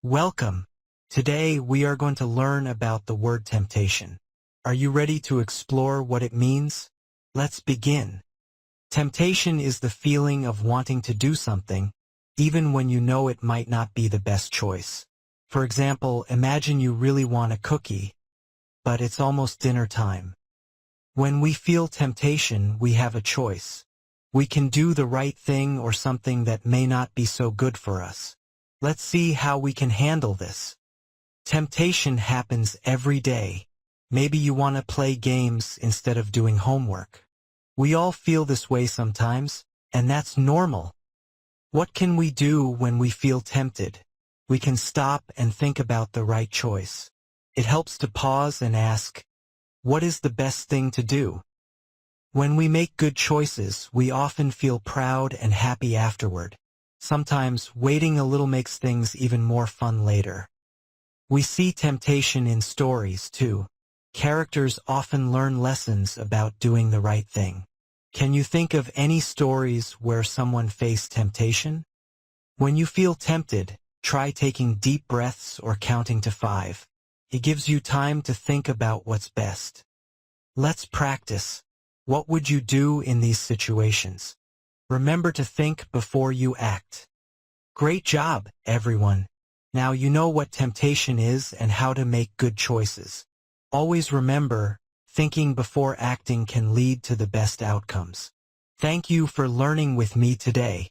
Welcome. Today we are going to learn about the word temptation. Are you ready to explore what it means? Let's begin. Temptation is the feeling of wanting to do something, even when you know it might not be the best choice. For example, imagine you really want a cookie, but it's almost dinner time. When we feel temptation, we have a choice. We can do the right thing or something that may not be so good for us. Let's see how we can handle this. Temptation happens every day. Maybe you want to play games instead of doing homework. We all feel this way sometimes, and that's normal. What can we do when we feel tempted? We can stop and think about the right choice. It helps to pause and ask, what is the best thing to do? When we make good choices, we often feel proud and happy afterward. Sometimes waiting a little makes things even more fun later. We see temptation in stories, too. Characters often learn lessons about doing the right thing. Can you think of any stories where someone faced temptation? When you feel tempted, try taking deep breaths or counting to 5. It gives you time to think about what's best. Let's practice. What would you do in these situations? Remember to think before you act. Great job, everyone. Now you know what temptation is and how to make good choices. Always remember, thinking before acting can lead to the best outcomes. Thank you for learning with me today.